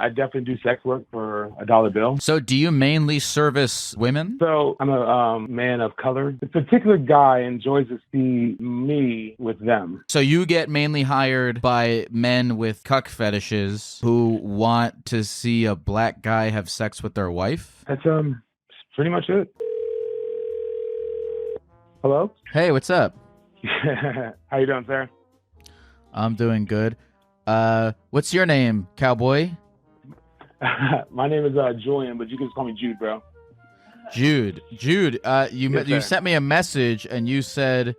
I definitely do sex work for a dollar bill. So do you mainly service women? So I'm a man of color. This particular guy enjoys to see me with them. So you get mainly hired by men with cuck fetishes who want to see a black guy have sex with their wife? That's pretty much it. Hello? Hey, what's up? How you doing, sir? I'm doing good. What's your name, cowboy? My name is Julian, but you can just call me Jude, bro. Jude. Jude, you Yes, sent me a message and you said,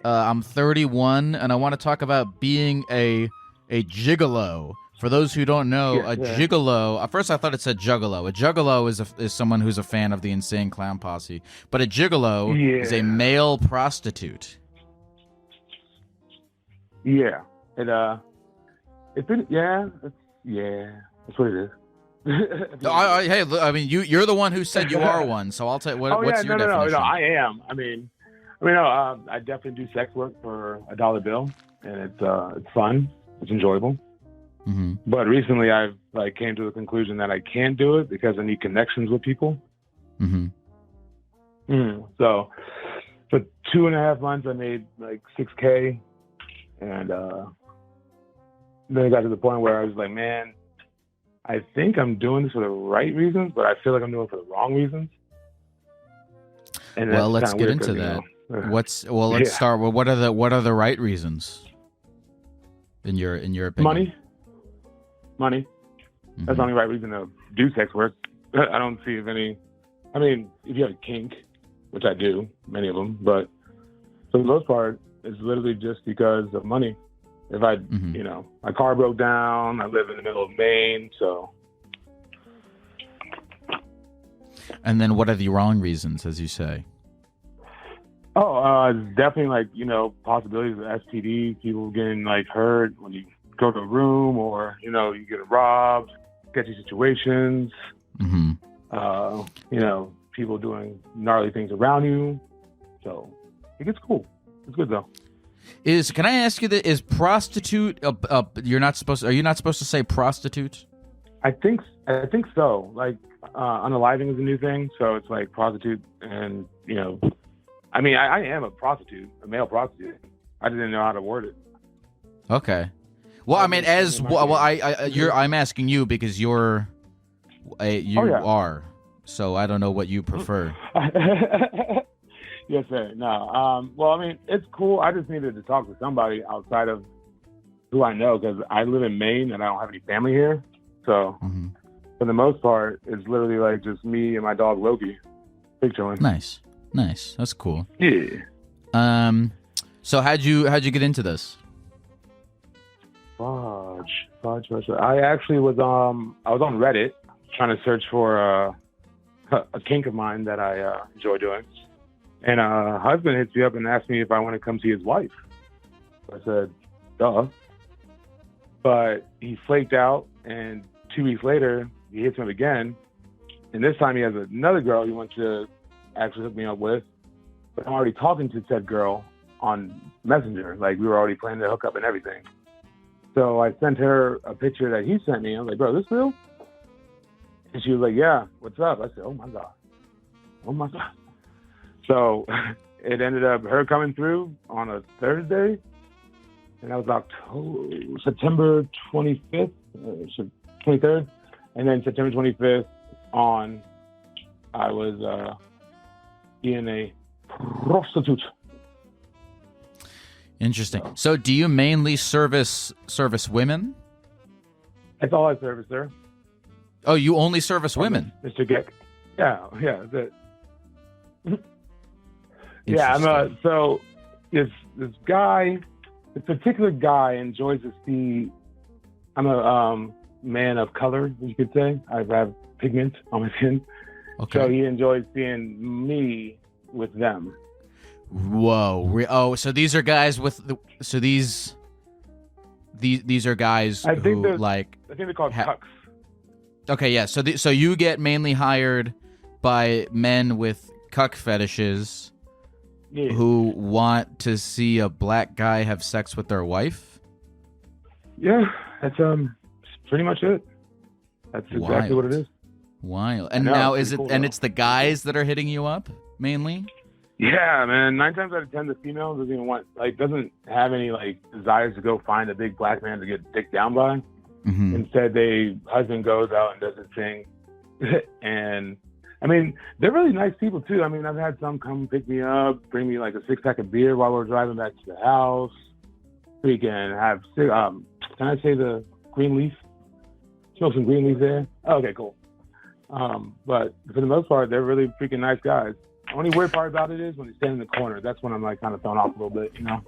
I'm 31 and I want to talk about being a gigolo. For those who don't know, gigolo, at first I thought it said juggalo. A juggalo is someone who's a fan of the Insane Clown Posse. But a gigolo is a male prostitute. Yeah. That's what it is. Hey, I mean, you're the one who said you are one, so I'll tell you. What's your definition? No, I am. I definitely do sex work for a dollar bill, and it's fun. It's enjoyable. Mm-hmm. But recently, I've came to the conclusion that I can't do it because I need connections with people. Mm-hmm. So for 2.5 months, I made $6K, and then it got to the point where I was like, man, I think I'm doing this for the right reasons, but I feel like I'm doing it for the wrong reasons. And well, let's get into that. Let's start with what are the right reasons in your opinion? Money. Mm-hmm. That's the only right reason to do sex work. I don't see if any. I mean, if you have a kink, which I do, many of them, but for the most part, it's literally just because of money. If my car broke down, I live in the middle of Maine, so. And then what are the wrong reasons, as you say? It's definitely possibilities of STDs, people getting hurt when you go to a room, or you get robbed, sketchy situations. Mm-hmm. People doing gnarly things around you. So it gets cool. It's good though. Can I ask you that? Is prostitute? Are you not supposed to say prostitute? I think so. Unaliving is a new thing, so it's prostitute, and I am a prostitute, a male prostitute. I didn't know how to word it. Okay. Well, I mean, I'm asking you because you are. So I don't know what you prefer. Yes, sir. No. It's cool. I just needed to talk to somebody outside of who I know, because I live in Maine and I don't have any family here. So for the most part, it's literally just me and my dog Loki. Big chilling. Nice. That's cool. Yeah. So how'd you get into this? Fudge. I actually was I was on Reddit trying to search for a kink of mine that I enjoy doing. And a husband hits me up and asks me if I want to come see his wife. I said, duh. But he flaked out, and 2 weeks later, he hits me up again. And this time he has another girl he wants to actually hook me up with. But I'm already talking to said girl on Messenger. We were already planning to hook up and everything. So I sent her a picture that he sent me. I was like, bro, this real? And she was like, yeah, what's up? I said, oh my God. So it ended up her coming through on a Thursday, and that was September 25th, 23rd, and then September 25th on, I was being a prostitute. Interesting. So do you mainly service women? That's all I service, sir. Oh, you only service women? Mr. Gecko. Yeah, that's it. Yeah, so this particular guy enjoys to see. I'm a man of color, you could say. I have pigment on my skin, so he enjoys seeing me with them. Whoa! So these are guys with these are guys I think who I think they're called cucks. Okay, yeah. So you get mainly hired by men with cuck fetishes. Yeah. Who want to see a black guy have sex with their wife? Yeah, that's pretty much it. That's exactly what it is. Wild. And now is it? Cool, and it's the guys that are hitting you up mainly. Yeah, man. 9 times out of 10, the female doesn't even doesn't have any desires to go find a big black man to get dicked down by. Mm-hmm. Instead, husband goes out and does his thing. And I mean, they're really nice people too. I mean, I've had some come pick me up, bring me a 6-pack of beer while we're driving back to the house. We can have, can I say the green leaf? Smoke some green leaf there. Oh, okay, cool. But for the most part, they're really freaking nice guys. The only weird part about it is when they stand in the corner. That's when I'm kind of thrown off a little bit, you know?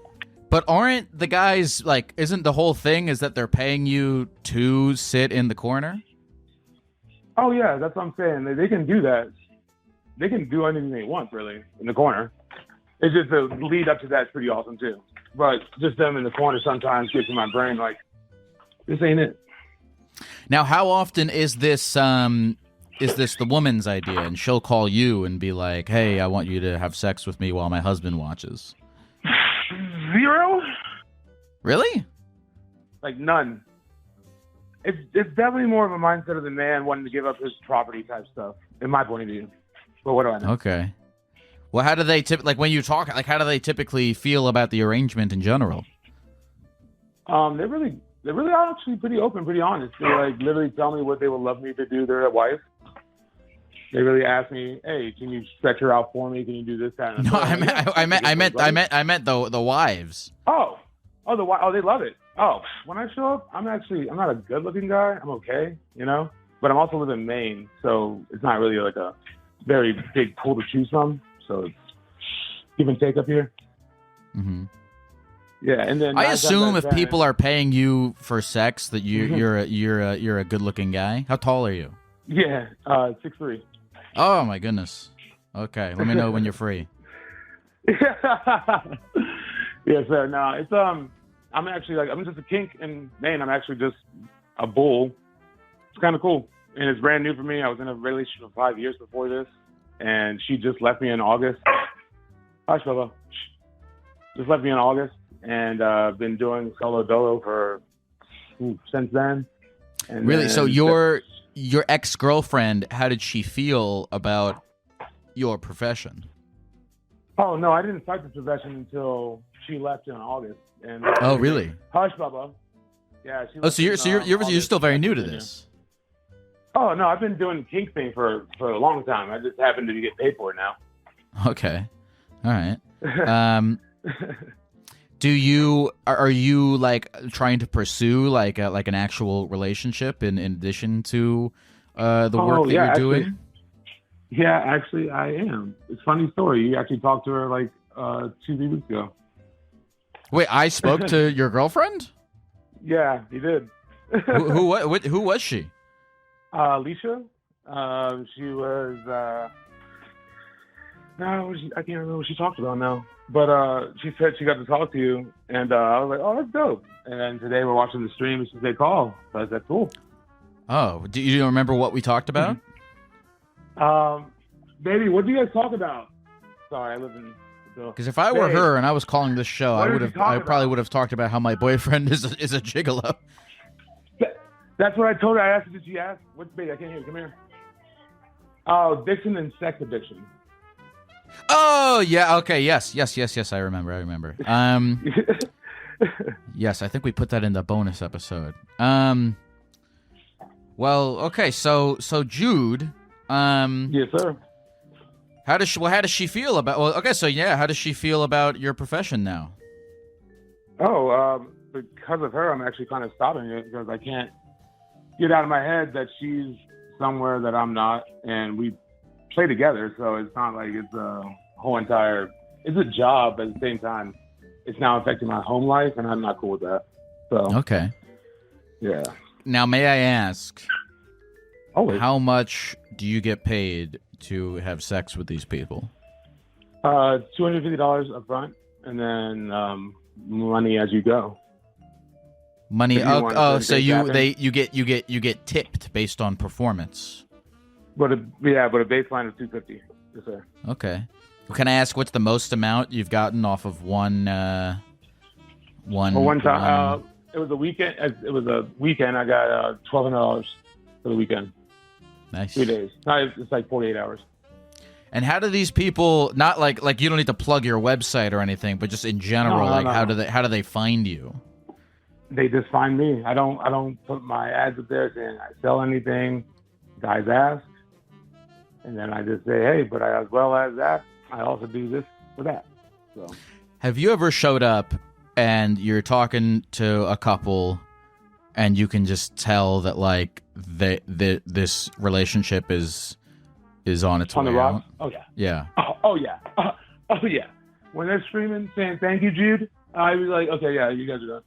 But aren't the guys, isn't the whole thing is that they're paying you to sit in the corner? Oh, yeah, that's what I'm saying. They can do that. They can do anything they want, really, in the corner. It's just the lead up to that's pretty awesome, too. But just them in the corner sometimes gets in my brain this ain't it. Now, how often is this the woman's idea, and she'll call you and be like, hey, I want you to have sex with me while my husband watches? 0? Really? None. It's definitely more of a mindset of the man wanting to give up his property type stuff, in my point of view. But what do I know? Okay. Well, how do they when you talk, how do they typically feel about the arrangement in general? They're really actually pretty open, pretty honest. They literally tell me what they would love me to do to their wife. They really ask me, "Hey, can you stretch her out for me? Can you do this, that?" And no, I meant the wives. They love it. Oh, when I show up, I'm not a good-looking guy. I'm okay, you know. But I'm also living in Maine, so it's not really a very big pool to choose from. So it's give and take up here. Mm-hmm. Yeah, and then I assume if people are paying you for sex, that you're a good-looking guy. How tall are you? Yeah, 6'3". Oh my goodness. Okay, let me know when you're free. Yes, sir. No, it's I'm actually I'm just a kink in Maine. I'm actually just a bull. It's kind of cool, and it's brand new for me. I was in a relationship for 5 years before this, and she just left me in August. Hush, Bubba. Just left me in August, and I've been doing solo dolo for since then. And really? So your ex-girlfriend, how did she feel about your profession? Oh no, I didn't start the profession until she left in August. And oh really? Hush, Bubba. Yeah. So you're still very new to this. Oh no, I've been doing the kink thing for a long time. I just happen to get paid for it now. Okay, all right. Are you trying to pursue an actual relationship in addition to the work that you're doing? Yeah, actually I am. It's a funny story. You actually talked to her 2-3 weeks ago. Wait, I spoke to your girlfriend? Yeah, you did. Who was she? Alicia. She was. No, I can't remember what she talked about now. But she said she got to talk to you, and I was like, "Oh, that's dope." And then today we're watching the stream, and she said, "Call." So I said, "That's cool." Oh, do you remember what we talked about? Baby, what do you guys talk about? Sorry, I live in. Because if I were her and I was calling this show, I probably would have talked about how my boyfriend is a gigolo. That's what I told her. I asked her, did she ask? What's baby? I can't hear you. Come here. Oh, addiction and sex addiction. Oh yeah. Okay. Yes. I remember. Yes, I think we put that in the bonus episode. Well, okay. So Jude. Yes, sir. How does she feel about? Well, okay. So yeah, how does she feel about your profession now? Oh, because of her, I'm actually kind of stopping it because I can't get out of my head that she's somewhere that I'm not, and we play together. So it's not like it's a whole entire. It's a job, but at the same time, it's now affecting my home life, and I'm not cool with that. So okay. Yeah. Now, may I ask? Always. How much do you get paid to have sex with these people? $250 up front, and then money as you go. Money. So you get tipped based on performance. But a baseline of $250. Yes, sir. Okay. Can I ask what's the most amount you've gotten off of one? One time. It was a weekend. I got $1,200. for the weekend. Nice. 3 days. No, it's like 48 hours. And how do these people, not like you don't need to plug your website or anything, but just in general, how do they find you? They just find me. I don't put my ads up there saying I sell anything. Guys ask, and then I just say, hey, but as well as that, I also do this for that. So, have you ever showed up and you're talking to a couple, and you can just tell that like this relationship is on its way out? Oh yeah. Yeah. Oh yeah. Oh yeah. When they're screaming saying thank you, Jude, I was like, okay, yeah, you guys are done.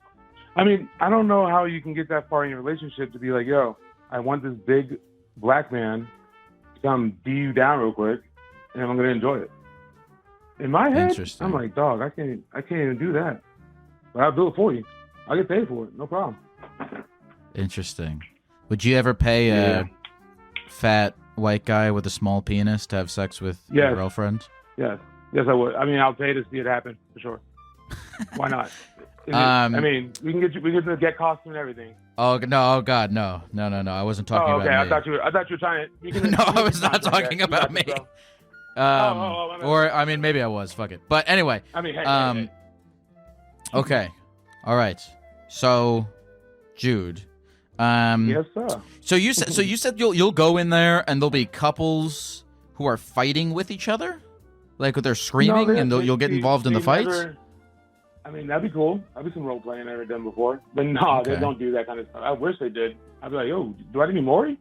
I mean, I don't know how you can get that far in your relationship to be like, yo, I want this big black man to come D you down real quick, and I'm gonna enjoy it. In my head, I'm like, dog, I can't even do that. But I'll do it for you. I'll get paid for it, no problem. Interesting. Would you ever pay a fat white guy with a small penis to have sex with your girlfriend? Yes, I would. I mean, I'll pay to see it happen for sure. Why not? I mean, we can get the get costume and everything. Oh no! Oh God, no! I wasn't talking about me. I thought you were trying to. No, I was not talking about me. Or I mean, maybe I was. Fuck it. But anyway. I mean, hey. Okay. All right. So, Jude. Yes, sir. So you said you'll go in there and there'll be couples who are fighting with each other, like they're screaming, and you'll get involved in the fights. I mean, that'd be cool. That'd be some role playing I've never done before. But no, They don't do that kind of stuff. I wish they did. I'd be like, yo, do I need Maury?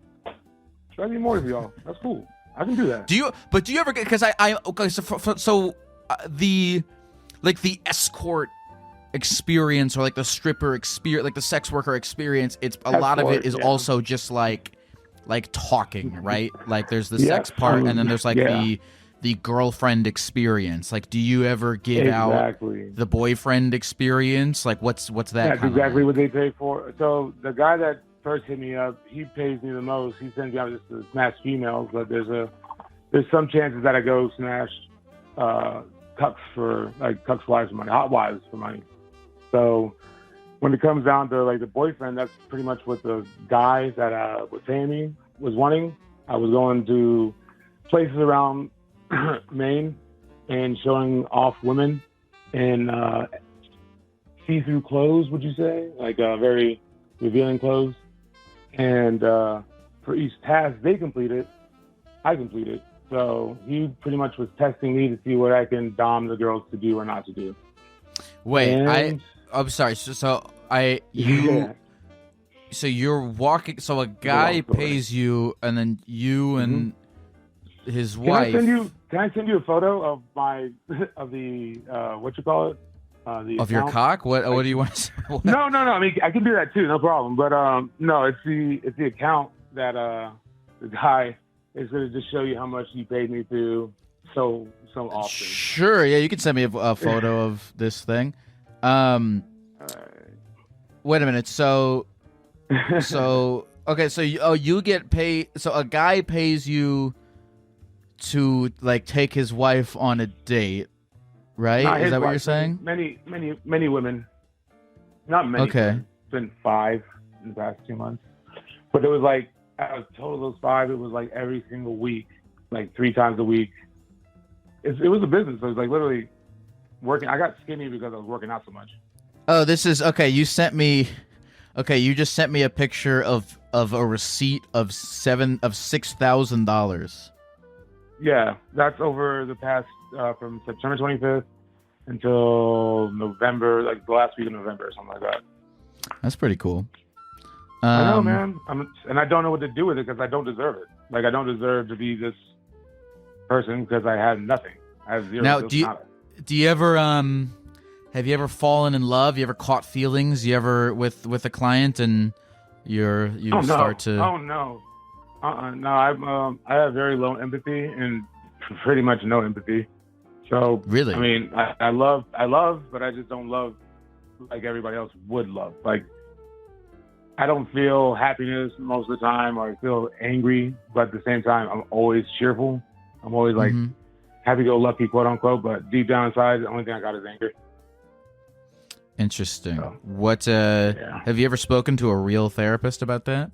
Do I need Maury for y'all? That's cool. I can do that. Do you ever get, because the escort experience, or like the stripper experience, like the sex worker experience, it's a lot of it is also just like talking, right? Like there's the sex part, and then there's like the girlfriend experience. Like, do you ever give out the boyfriend experience? Like, what's that? That's exactly what they pay for. So the guy that first hit me up, he pays me the most. He sends me out just to smash females, but there's some chances that I go smash cucks wives for money, hot wives for money. So when it comes down to like the boyfriend, that's pretty much what the guy that was paying me was wanting. I was going to places around Maine and showing off women in see-through clothes, would you say? Like very revealing clothes. And for each task they completed, I completed. So he pretty much was testing me to see what I can dom the girls to do or not to do. Wait, I'm sorry. So you're walking. So a guy pays you, and then you and his wife. Can I send you a photo of the what you call it? Of your cock? What do you want to say? No. I mean, I can do that too, no problem. But no, it's the account that the guy is going to just show you how much he paid me to so often. Sure, yeah, you can send me a photo of this thing. Wait a minute. So okay. So you get paid. So a guy pays you to like take his wife on a date, right? Is that what you're saying? Many women. Not many. Okay. It's been 5 in the past 2 months, but it was like out of total those 5, it was like every single week, like 3 times a week. It was a business. So it was like literally working. I got skinny because I was working out so much. Oh, this is okay. You just sent me a picture of a receipt of $6,000. Yeah, that's over the past from September 25th until November, like the last week of November or something like that. That's pretty cool. I know, man. And I don't know what to do with it because I don't deserve it. Like I don't deserve to be this person because I have nothing. I have zero. Now, do you ever have you ever fallen in love? You ever caught feelings? You ever with a client and start to? Oh no. No, I have very low empathy and pretty much no empathy. So really, I mean, I love, but I just don't love like everybody else would love. Like I don't feel happiness most of the time, or I feel angry, but at the same time, I'm always cheerful. I'm always like happy-go-lucky, quote unquote. But deep down inside, the only thing I got is anger. Interesting. So, what? Have you ever spoken to a real therapist about that?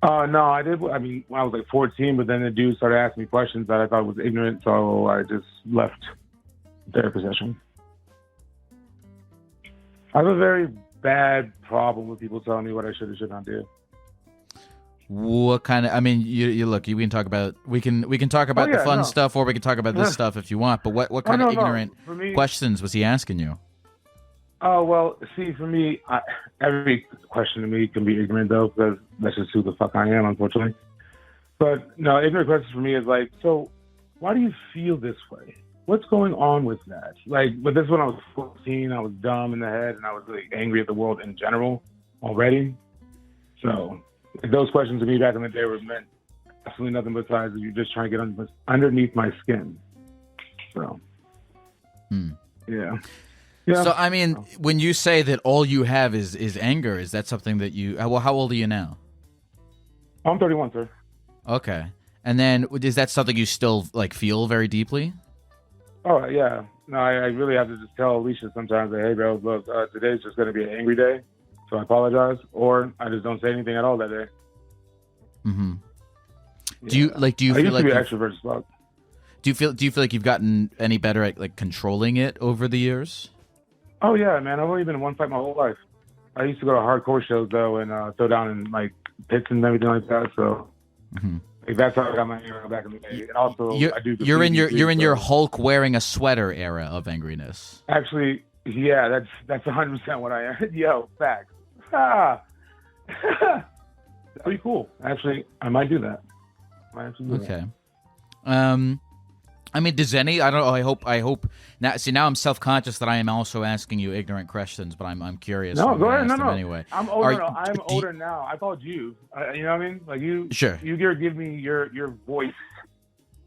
No, I did. I mean, when I was like 14, but then the dude started asking me questions that I thought was ignorant, so I just left the therapy session. I have a very bad problem with people telling me what I should or should not do. What kind of? I mean, you look. We can talk about we can talk about the fun stuff, or we can talk about this stuff if you want. But what kind of ignorant questions was he asking you? Oh, well, see, for me, every question to me can be ignorant, though, because that's just who the fuck I am, unfortunately. But, no, ignorant questions for me is like, so why do you feel this way? What's going on with that? Like, but this is when I was 14, I was dumb in the head, and I was really angry at the world in general already. So, those questions to me back in the day were meant absolutely nothing besides you're just trying to get underneath my skin. So, yeah. Yeah. So, I mean, when you say that all you have is anger, is that something that you... Well, how old are you now? I'm 31, sir. Okay. And then, is that something you still, like, feel very deeply? Oh, yeah. No, I really have to just tell Alicia sometimes, that, hey, bro, look, today's just going to be an angry day, so I apologize. Or I just don't say anything at all that day. Mm-hmm. Yeah. Do you feel like... I used to be extrovert as fuck. Do you feel like you've gotten any better at, like, controlling it over the years? Oh, yeah, man. I've only been in one fight my whole life. I used to go to hardcore shows, though, and throw down in, like, pits and everything like that. So like, that's how I got my anger back in the day. And also, you're in your Hulk wearing a sweater era of angriness. Actually, yeah, that's 100% what I am. Yo, facts. That'd be cool. Actually, I might do that. Okay. I mean, does any? I don't know. I hope. Now, see, now I'm self-conscious that I am also asking you ignorant questions, but I'm curious. No, go ahead. No. Anyway, I'm older. I'm older now. I called you. You know what I mean? Like you. Sure. You give me your voice.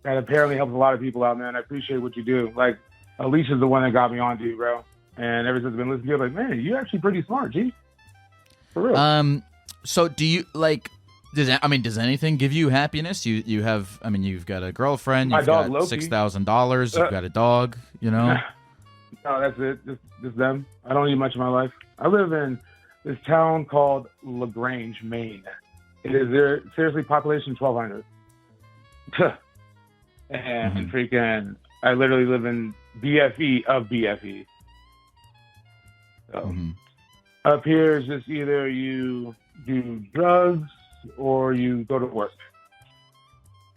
That apparently helps a lot of people out, man. I appreciate what you do. Like Alicia's the one that got me on to you, bro. And ever since I've been listening to you, I'm like, man, you're actually pretty smart, G. For real. So do you like? Does anything give you happiness? You have, I mean, you've got a girlfriend, you've got $6,000, you've got a dog, you know? No, that's it. Just them. I don't need much in my life. I live in this town called LaGrange, Maine. It is seriously population 1,200. And freaking, I literally live in BFE of BFE. So up here is just either you do drugs or you go to work.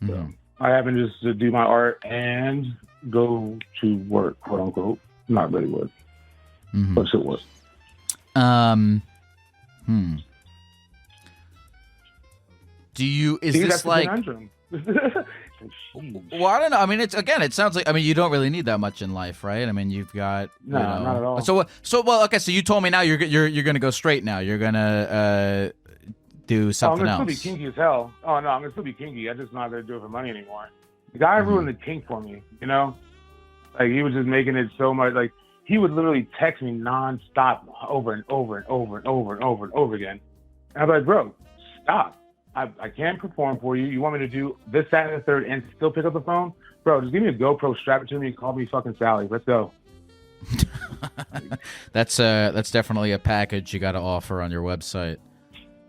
So I happen just to do my art and go to work, quote unquote. Not really work, but still work. Do you? Is this like? Well, I don't know. I mean, it sounds like. I mean, you don't really need that much in life, right? I mean, you've got. No, not at all. Okay. So you told me now you're gonna go straight now. You're gonna do something else. I'm gonna still be kinky as hell. Oh no, I'm gonna still be kinky. I'm just not gonna do it for money anymore. The guy ruined the kink for me. You know, like he was just making it so much. Like he would literally text me nonstop, over and over and over and over and over and over again. And I'm like, bro, stop. I can't perform for you. You want me to do this, that, and the third, and still pick up the phone, bro? Just give me a GoPro, strap it to me, and call me fucking Sally. Let's go. That's definitely a package you got to offer on your website.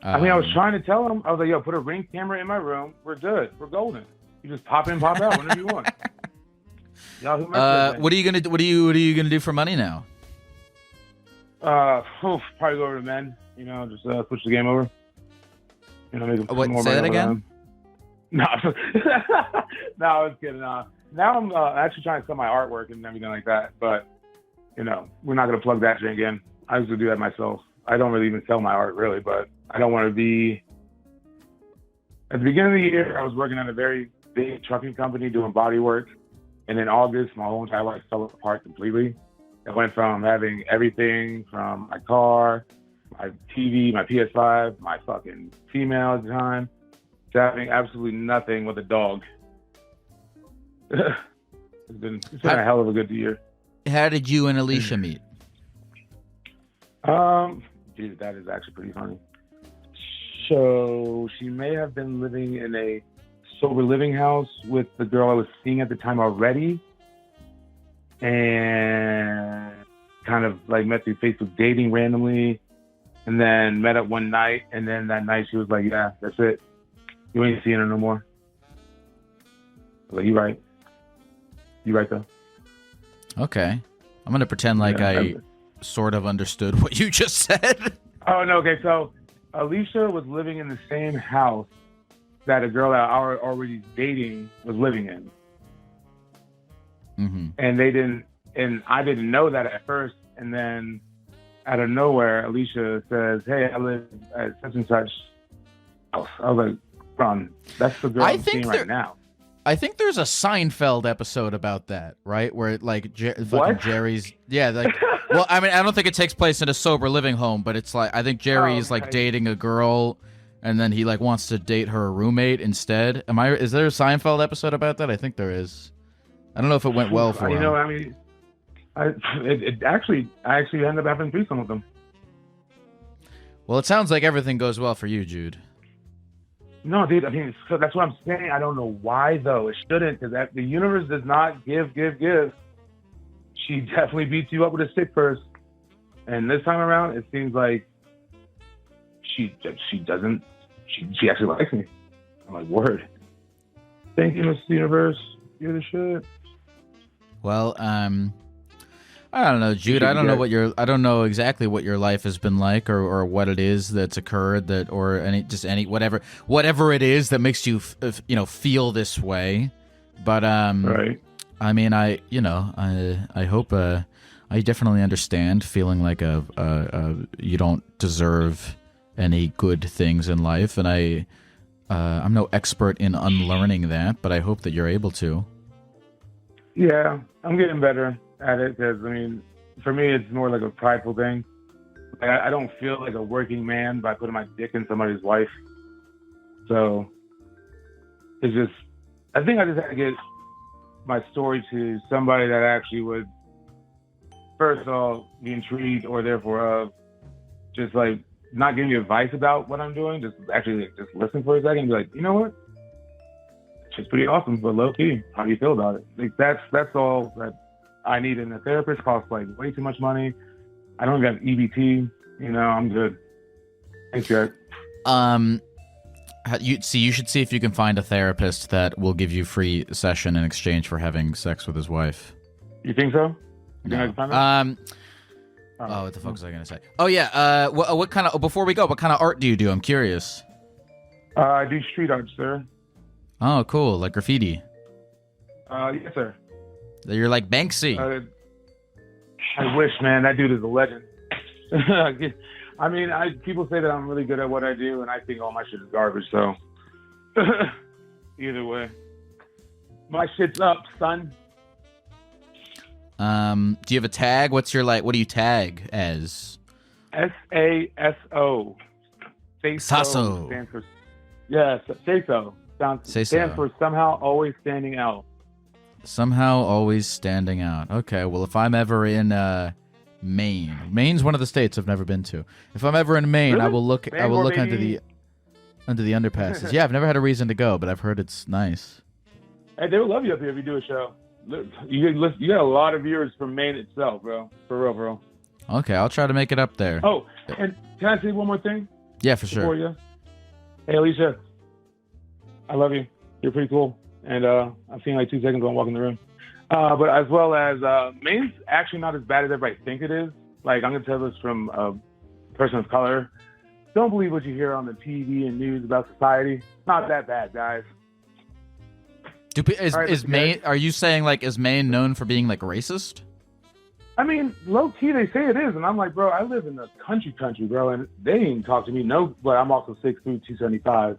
I mean, I was trying to tell him. I was like, yo, put a Ring camera in my room. We're good. We're golden. You just pop in, pop out whenever you want. What are you gonna do? What are you gonna do for money now? Probably go over to men. You know, just switch the game over. You know, make more say that again? No, no, I was kidding. Now I'm actually trying to sell my artwork and everything like that. But you know, we're not gonna plug that shit again. I used to do that myself. I don't really even sell my art really, but I don't want to be. At the beginning of the year, I was working at a very big trucking company doing body work, and in August, my whole entire life fell apart completely. I went from having everything from my car, my TV, my PS5, my fucking female at the time, to having absolutely nothing with a dog. It's been a hell of a good year. How did you and Alicia meet? Dude, that is actually pretty funny. So she may have been living in a sober living house with the girl I was seeing at the time already, and kind of like met through Facebook dating randomly, and then met up one night, and then that night she was like, yeah, that's it. You ain't seeing her no more. Like, you right. You right, though. Okay. I'm going to pretend like I sort of understood what you just said. Oh, no, okay. So Alicia was living in the same house that a girl that I was already dating was living in. Mm-hmm. And I didn't know that at first. And then out of nowhere, Alicia says, "Hey, I live at such and such house." I was like, "Ron, that's the girl I'm seeing right now." I think there's a Seinfeld episode about that, right? Where like fucking Jerry's, like, well, I mean, I don't think it takes place in a sober living home, but it's like I think Jerry's like dating a girl, and then he like wants to date her roommate instead. Is there a Seinfeld episode about that? I think there is. I don't know if it went well for him. You know, I mean, I actually ended up having threesome with them. Well, it sounds like everything goes well for you, Jude. No, dude. I mean, so that's what I'm saying. I don't know why though. It shouldn't, because the universe does not give. She definitely beats you up with a stick first, and this time around, it seems like she doesn't. She actually likes me. I'm like, word. Thank you, Mr. Universe. You're the shit. Well, I don't know, Jude. I don't know exactly what your life has been like, or what it is that's occurred or whatever it is that makes you feel this way. But right. I mean, I hope I definitely understand feeling like you don't deserve any good things in life, and I'm no expert in unlearning that, but I hope that you're able to. Yeah, I'm getting better at it, because I mean, for me, it's more like a prideful thing. Like, I don't feel like a working man by putting my dick in somebody's wife. So it's just, I think I just had to get my story to somebody that actually would, first of all, be intrigued, or therefore just like not giving me advice about what I'm doing, just actually just listen for a second and be like, you know what? It's pretty awesome, but low key, how do you feel about it? Like, that's all that I need. And a therapist costs like way too much money. I don't even have EBT. You know, I'm good. Thanks, Jared. You should see if you can find a therapist that will give you free session in exchange for having sex with his wife. You think so? You think I can find that? Oh, what the fuck was I gonna say? Oh yeah. What kind of? Before we go, what kind of art do you do? I'm curious. I do street art, sir. Oh, cool. Like graffiti. Yes, sir. You're like Banksy. I wish, man. That dude is a legend. I mean, people say that I'm really good at what I do, and I think all my shit is garbage, so either way. My shit's up, son. Do you have a tag? What do you tag as? SASO. Sasso. Stands for, yes, Sasso. Stands for somehow always standing out. Somehow always standing out. Okay, well, if I'm ever in Maine's one of the states I've never been to. If I'm ever in Maine, really? I will look under the underpasses. Yeah, I've never had a reason to go, but I've heard it's nice. Hey, they would love you up here if you do a show. You got a lot of viewers from Maine itself, bro. For real, bro. Okay, I'll try to make it up there. Oh, and can I say one more thing? Yeah, for sure. Hey, Alicia. I love you. You're pretty cool. And I've seen like 2 seconds when I walk in the room. But as well as Maine's actually not as bad as everybody think it is. Like, I'm going to tell this from a person of color. Don't believe what you hear on the TV and news about society. It's not that bad, guys. Is Maine? Are you saying like is Maine known for being like racist? I mean, low key they say it is, and I'm like, bro, I live in the country, bro, and they didn't talk to me. No, but I'm also 6'3", 275.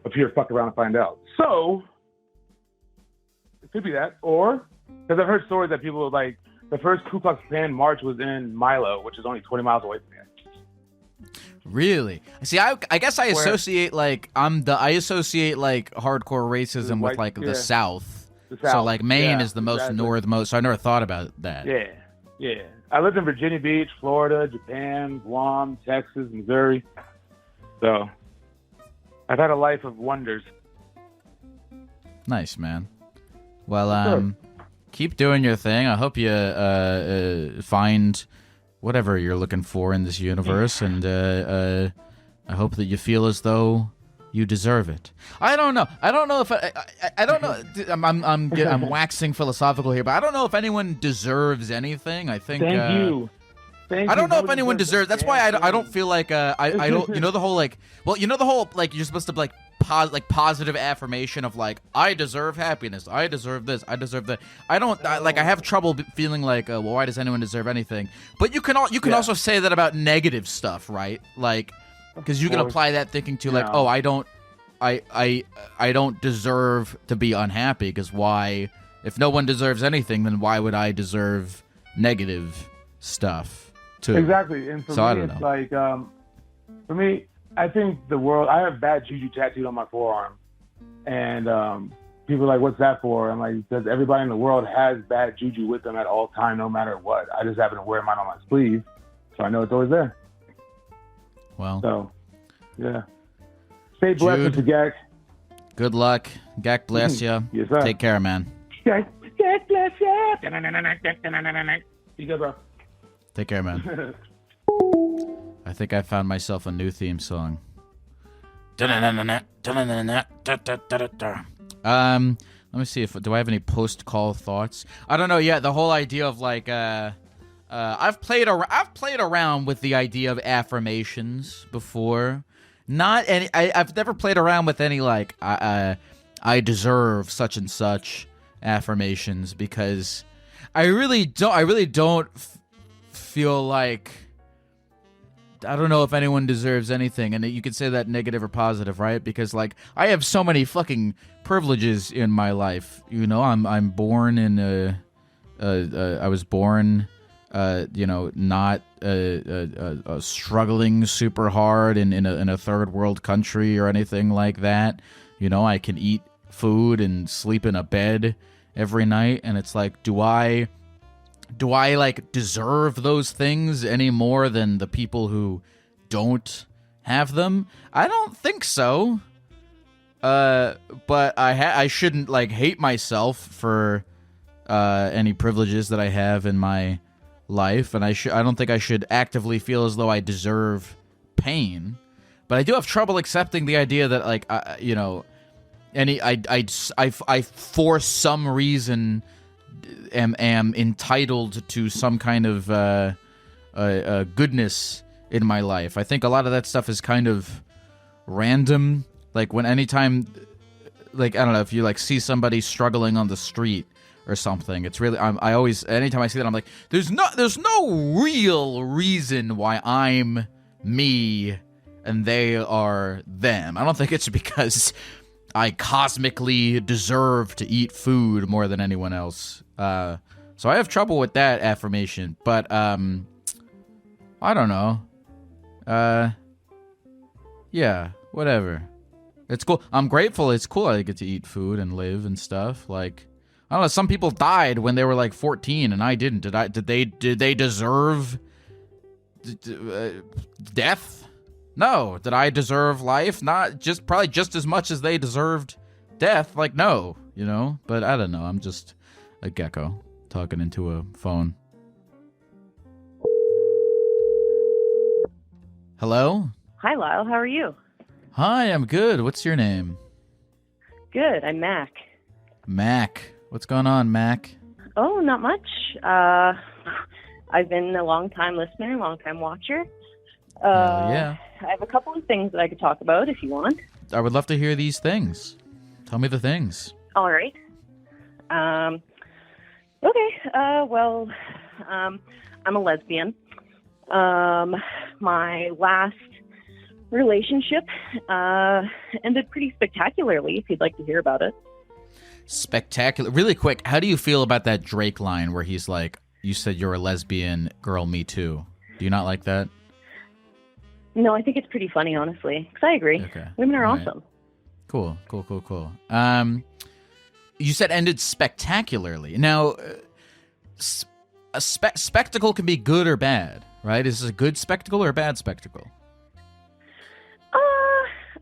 Up here, fuck around and find out. So it could be that, or because I've heard stories that people like the first Ku Klux Klan march was in Milo, which is only 20 miles away from here. Really? See, I guess I associate like I associate like hardcore racism with like the South. So like Maine is the most northmost. So I never thought about that. Yeah. I lived in Virginia Beach, Florida, Japan, Guam, Texas, Missouri. So I've had a life of wonders. Nice, man. Well, keep doing your thing. I hope you find whatever you're looking for in this universe, and I hope that you feel as though you deserve it. I don't know. I don't know if I don't know. I'm waxing philosophical here, but I don't know if anyone deserves anything. I think. Thank you. I don't know if anyone deserves. That's why I don't feel like I don't. You know the whole like. Well, you know the whole like you're supposed to like positive affirmation of like I deserve happiness. I deserve this. I deserve that. I don't like. I have trouble feeling like well, why does anyone deserve anything? But you can also say that about negative stuff, right? Like. Because you can apply that thinking to like, oh, I don't deserve to be unhappy. Because why? If no one deserves anything, then why would I deserve negative stuff too? Exactly. And for so me, it's like, for me, I think the world. I have bad juju tattooed on my forearm, and people are like, "What's that for?" I'm like, because everybody in the world has bad juju with them at all time, no matter what. I just happen to wear mine on my sleeve, so I know it's always there. Well, so, yeah. Stay blessed, Mr. Gek. Good luck. Gek bless you. Yes, sir. Take care, man. Gek bless you. You good, bro? Take care, man. I think I found myself a new theme song. Let me see do I have any post-call thoughts? I don't know. Yeah, the whole idea of like I've played around with the idea of affirmations before. Not any. I've never played around with any like I deserve such and such affirmations because I really don't feel like I don't know if anyone deserves anything, and you could say that negative or positive, right? Because like I have so many fucking privileges in my life. You know, I'm born in I was born. Not struggling super hard in a third world country or anything like that. You know, I can eat food and sleep in a bed every night, and it's like, do I like deserve those things any more than the people who don't have them? I don't think so. But I shouldn't like hate myself for any privileges that I have in my life, and I don't think I should actively feel as though I deserve pain, but I do have trouble accepting the idea that like I for some reason am entitled to some kind of goodness in my life. I think a lot of that stuff is kind of random. Like anytime, like I don't know, if you like see somebody struggling on the street or something, it's really I always anytime I see that I'm like, there's no real reason why I'm me and they are them. I don't think it's because I cosmically deserve to eat food more than anyone else. So I have trouble with that affirmation, but I don't know. Yeah, whatever. It's cool. I'm grateful. It's cool I get to eat food and live and stuff. Like, I don't know, some people died when they were like 14 and I didn't. Did they deserve death? No. Did I deserve life? Not just probably just as much as they deserved death. Like, no, you know, but I don't know. I'm just a gecko talking into a phone. Hello? Hi, Lyle. How are you? Hi, I'm good. What's your name? Good. I'm Mac. Mac. What's going on, Mac? Oh, not much. I've been a long-time listener, long-time watcher. Yeah. I have a couple of things that I could talk about if you want. I would love to hear these things. Tell me the things. All right. Okay. Well, I'm a lesbian. My last relationship ended pretty spectacularly, if you'd like to hear about it. Spectacular. Really quick, how do you feel about that Drake line where he's like, you said you're a lesbian, girl, me too? Do you not like that? No, I think it's pretty funny, honestly, because I agree. Okay. Women are awesome. Cool. You said ended spectacularly. Now, a spectacle can be good or bad, right? Is this a good spectacle or a bad spectacle?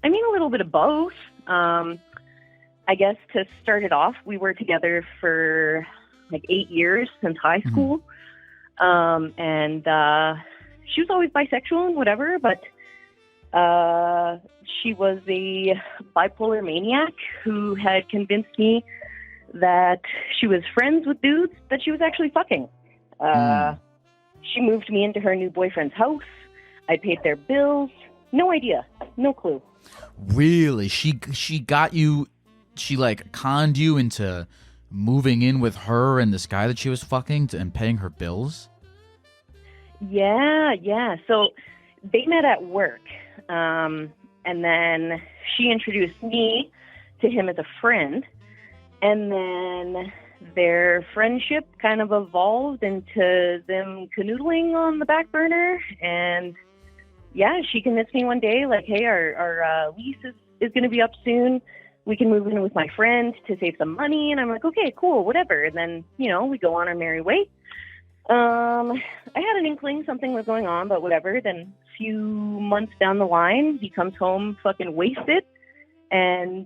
I mean, a little bit of both. I guess to start it off, we were together for like 8 years since high school. And she was always bisexual and whatever, but She was a bipolar maniac who had convinced me that she was friends with dudes that she was actually fucking. She moved me into her new boyfriend's house. I paid their bills. No idea. No clue. Really? She got you, she like conned you into moving in with her and this guy that she was fucking and paying her bills? Yeah. So they met at work. And then she introduced me to him as a friend. And then their friendship kind of evolved into them canoodling on the back burner. And yeah, she convinced me one day, like, hey, our lease is going to be up soon. We can move in with my friend to save some money. And I'm like, okay, cool, whatever. And then, we go on our merry way. I had an inkling something was going on, but whatever. Then a few months down the line, he comes home fucking wasted and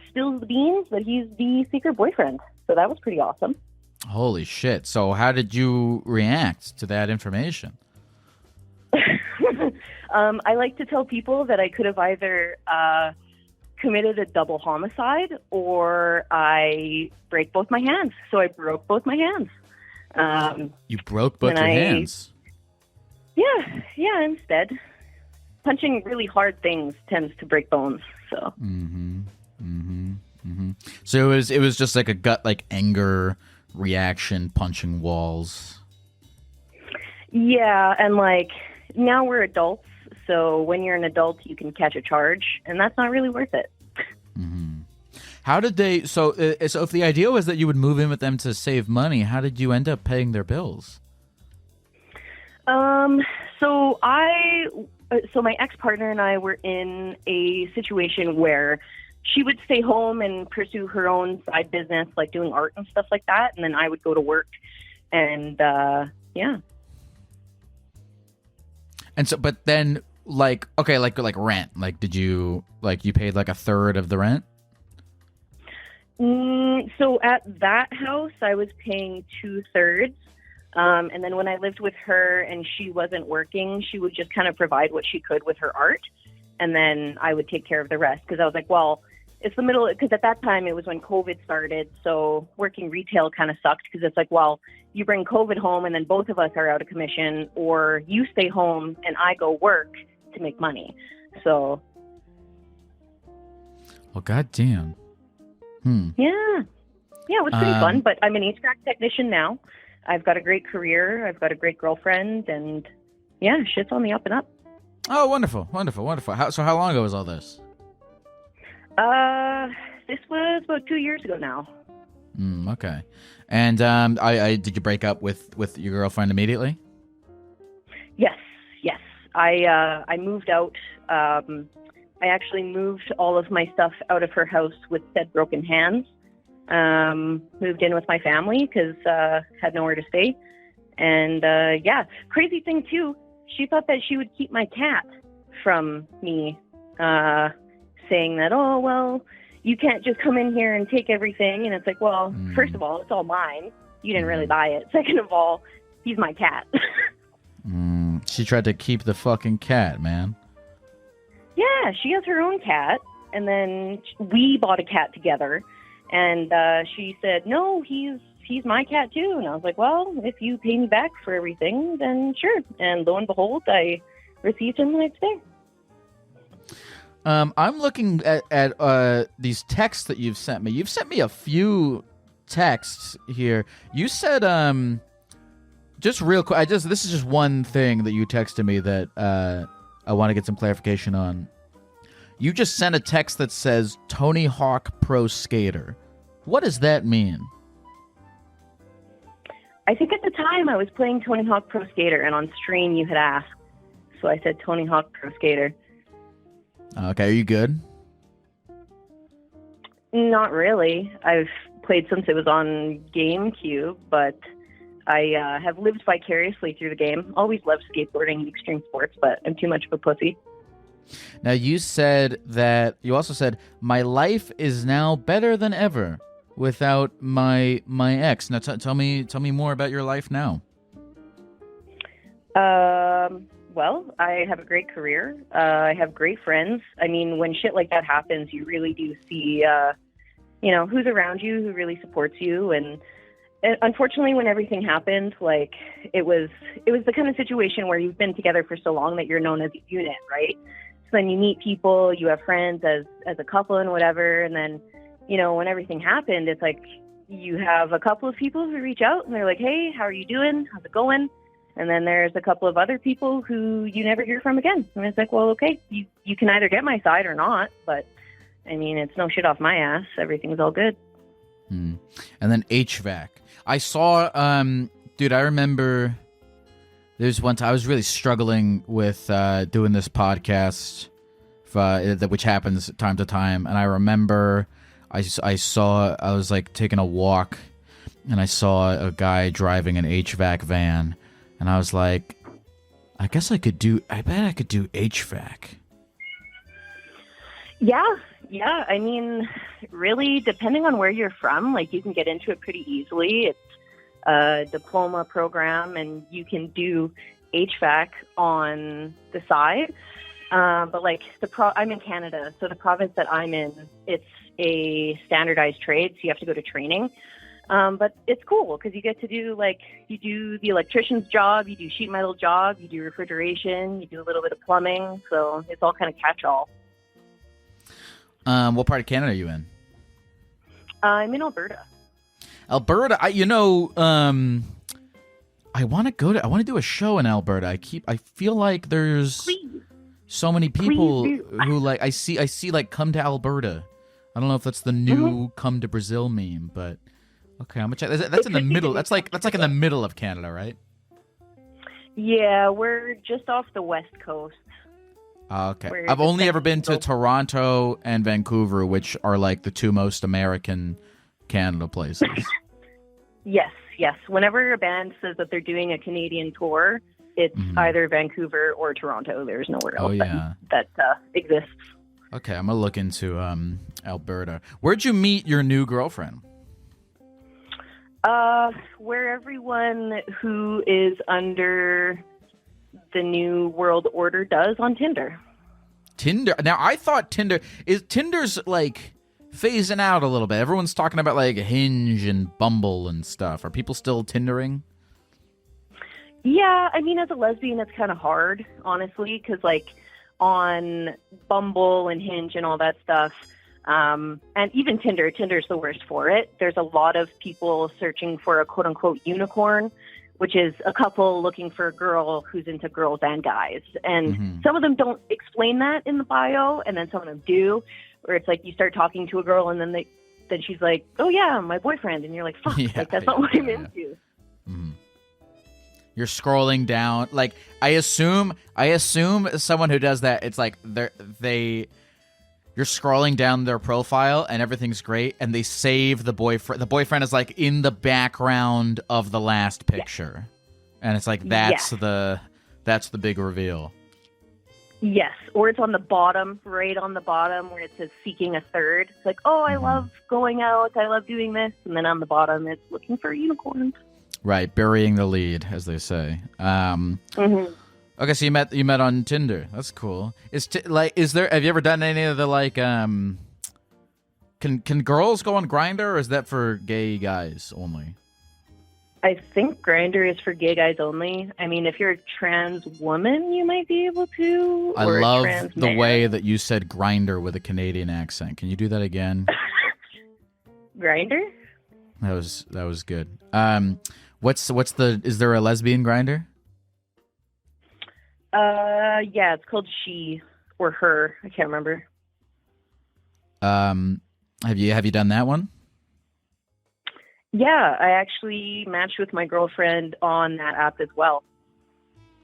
spills the beans that he's the secret boyfriend. So that was pretty awesome. Holy shit. So how did you react to that information? I like to tell people that I could have either committed a double homicide or I break both my hands. So I broke both my hands. You broke both your hands? Yeah, instead. Punching really hard things tends to break bones, so. So it was just like a gut, like, anger reaction, punching walls. Yeah, and like, now we're adults, so when you're an adult, you can catch a charge, and that's not really worth it. How did they, so if the idea was that you would move in with them to save money, how did you end up paying their bills? So my ex-partner and I were in a situation where she would stay home and pursue her own side business, like doing art and stuff like that, and then I would go to work, and yeah. And so, but then, like, okay, like rent, like, did you, like, you paid like a third of the rent? So at that house, I was paying 2/3. And then when I lived with her and she wasn't working, she would just kind of provide what she could with her art. And then I would take care of the rest. Because I was like, well, it's the middle, because at that time it was when COVID started. So working retail kind of sucked because it's like, well, you bring COVID home and then both of us are out of commission, or you stay home and I go work to make money. So. Well, goddamn. Yeah, it was pretty fun, but I'm an HVAC technician now. I've got a great career. I've got a great girlfriend, and yeah, shit's on the up and up. Oh, wonderful. So how long ago was all this? This was about 2 years ago now. Okay. And I did you break up with your girlfriend immediately? Yes. I moved out. I actually moved all of my stuff out of her house with said broken hands. Moved in with my family because had nowhere to stay. And yeah, crazy thing too, she thought that she would keep my cat from me, saying that, oh, well, you can't just come in here and take everything. And it's like, well, first of all, it's all mine. You didn't really buy it. Second of all, he's my cat. She tried to keep the fucking cat, man. Yeah, she has her own cat, and then we bought a cat together, and she said, no, he's my cat too. And I was like, well, if you pay me back for everything, then sure. And lo and behold, I received him the next day. I'm looking at these texts that you've sent me. You've sent me a few texts here. You said, just real quick, this is just one thing that you texted me that I want to get some clarification on. You just sent a text that says Tony Hawk Pro Skater. What does that mean? I think at the time I was playing Tony Hawk Pro Skater, and on stream you had asked. So I said Tony Hawk Pro Skater. Okay, are you good? Not really. I've played since it was on GameCube, but I have lived vicariously through the game. Always loved skateboarding and extreme sports, but I'm too much of a pussy. Now, you also said, my life is now better than ever without my ex. Now, tell me more about your life now. well, I have a great career. I have great friends. I mean, when shit like that happens, you really do see, who's around you, who really supports you. And unfortunately, when everything happened, like, it was the kind of situation where you've been together for so long that you're known as a unit, right? So then you meet people, you have friends as a couple and whatever. And then, when everything happened, it's like you have a couple of people who reach out and they're like, hey, how are you doing? How's it going? And then there's a couple of other people who you never hear from again. And it's like, well, okay, you can either get my side or not. But, I mean, it's no shit off my ass. Everything's all good. And then HVAC. I saw, dude, I remember there's one time I was really struggling with doing this podcast, which happens time to time. And I remember I was like taking a walk and I saw a guy driving an HVAC van. And I was like, I bet I could do HVAC. Yeah. I mean, really, depending on where you're from, like, you can get into it pretty easily. It's a diploma program, and you can do HVAC on the side. But, like, I'm in Canada, so the province that I'm in, it's a standardized trade, so you have to go to training. But it's cool because you get to do, like, you do the electrician's job, you do sheet metal job, you do refrigeration, you do a little bit of plumbing. So it's all kind of catch-all. What part of Canada are you in? I'm in Alberta. Alberta, I want to do a show in Alberta. I feel like there's so many people who, like, I see like, come to Alberta. I don't know if that's the new come to Brazil meme, but okay, I'm gonna check. That's in the middle. That's like in the middle of Canada, right? Yeah, we're just off the west coast. Okay. I've only ever been to Toronto and Vancouver, which are like the two most American Canada places. Yes. Whenever a band says that they're doing a Canadian tour, it's either Vancouver or Toronto. There's nowhere else that exists. Okay, I'm gonna look into Alberta. Where'd you meet your new girlfriend? Where everyone who is under the new world order does, on Tinder. Tinder. Now, I thought Tinder's like phasing out a little bit. Everyone's talking about like Hinge and Bumble and stuff. Are people still Tindering? Yeah, I mean, as a lesbian, it's kind of hard, honestly, because like on Bumble and Hinge and all that stuff, and even Tinder's the worst for it. There's a lot of people searching for a quote-unquote unicorn, which is a couple looking for a girl who's into girls and guys. And some of them don't explain that in the bio, and then some of them do, where it's like you start talking to a girl, and then she's like, oh, yeah, my boyfriend. And you're like, fuck, that's not what I'm into. Mm-hmm. You're scrolling down. Like, I assume someone who does that, it's like you're scrolling down their profile and everything's great, and they save the boyfriend. The boyfriend is like in the background of the last picture, and it's like that's the big reveal. Yes, or it's on the bottom, right on the bottom, where it says seeking a third. It's like, oh, I love going out, I love doing this, and then on the bottom it's looking for a unicorn. Right, burying the lead, as they say. Okay, so you met on Tinder. That's cool. Have you ever done any of the like can girls go on Grindr, or is that for gay guys only? I think Grindr is for gay guys only. I mean, if you're a trans woman, you might be able to. I love the way that you said Grindr with a Canadian accent. Can you do that again? Grindr? That was good. Is there a lesbian Grindr? Yeah, it's called She or Her. I can't remember. Have you done that one? Yeah, I actually matched with my girlfriend on that app as well.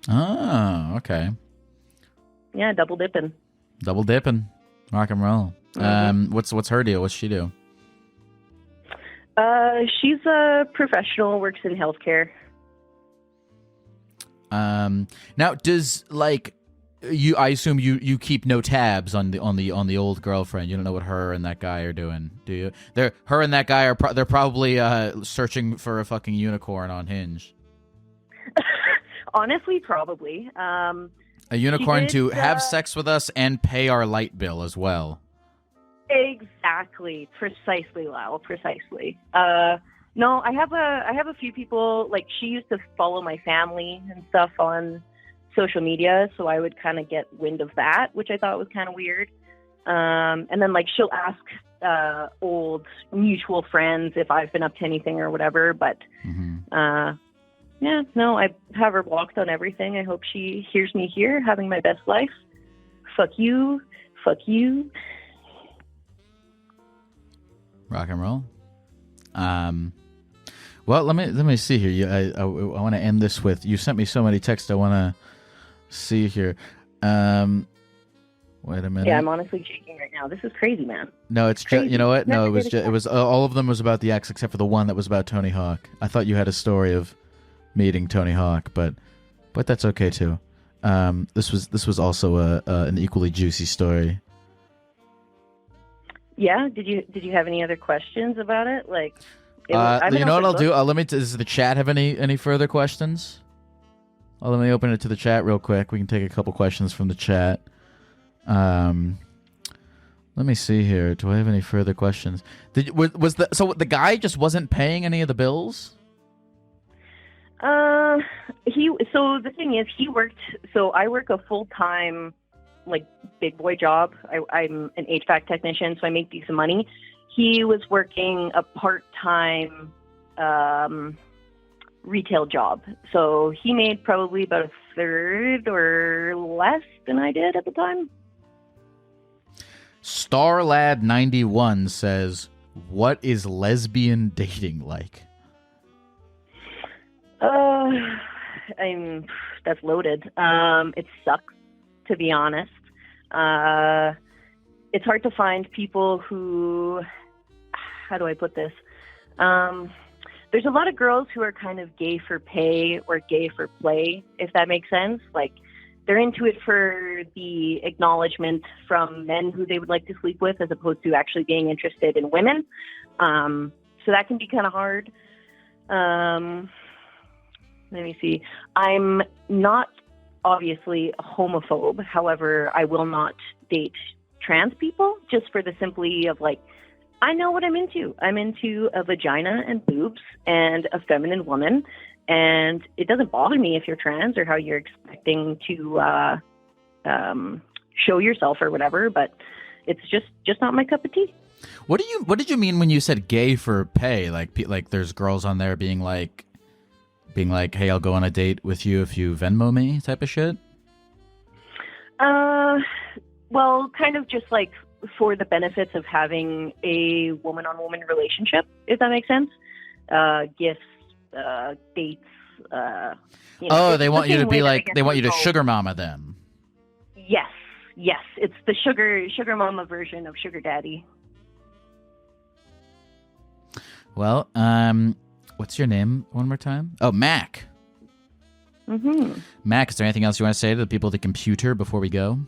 Oh, okay. Yeah, double dipping. Rock and roll. What's her deal? What's she do? She's a professional, works in healthcare. Now does I assume you keep no tabs on the old girlfriend. You don't know what her and that guy are doing, do you? Her and that guy they're probably searching for a fucking unicorn on Hinge. Honestly, probably. A unicorn did, to have sex with us and pay our light bill as well. Exactly. Precisely, Lyle. Precisely. No, I have a few people, like, she used to follow my family and stuff on social media, so I would kind of get wind of that, which I thought was kind of weird. And then, like, she'll ask old mutual friends if I've been up to anything or whatever, but yeah, no, I have her blocked on everything. I hope she hears me here, having my best life. Fuck you. Fuck you. Rock and roll. Well, let me see here. I want to end this with, you sent me so many texts I want to see here. Wait a minute. Yeah, I'm honestly shaking right now. This is crazy, man. No, it's just, you know what? No, it was all of them was about the ex except for the one that was about Tony Hawk. I thought you had a story of meeting Tony Hawk, but that's okay too. This was also an equally juicy story. Yeah. Did you have any other questions about it? Like, you know what I'll do? Does the chat have any further questions? Let me open it to the chat real quick. We can take a couple questions from the chat. Let me see here. Do I have any further questions? So the guy just wasn't paying any of the bills? So the thing is, I work a full-time, like, big boy job. I'm an HVAC technician, so I make decent money. He was working a part-time retail job. So he made probably about a third or less than I did at the time. Starlad91 says, what is lesbian dating like? That's loaded. It sucks, to be honest. It's hard to find people who, how do I put this? There's a lot of girls who are kind of gay for pay or gay for play, if that makes sense. Like, they're into it for the acknowledgement from men who they would like to sleep with, as opposed to actually being interested in women. So that can be kind of hard. Let me see. I'm not obviously a homophobe. However, I will not date trans people, just for the simply of, like, I know what I'm into. I'm into a vagina and boobs and a feminine woman. And it doesn't bother me if you're trans or how you're expecting to show yourself or whatever, but it's just not my cup of tea. What did you mean when you said gay for pay? Like there's girls on there being like, hey, I'll go on a date with you if you Venmo me type of shit? Well, kind of just like for the benefits of having a woman-on-woman relationship, if that makes sense. Gifts, dates. They want you to be like, they want you to sugar mama them. Yes. It's the sugar mama version of sugar daddy. Well, what's your name one more time? Oh, Mac. Mm-hmm. Mac, is there anything else you want to say to the people at the computer before we go?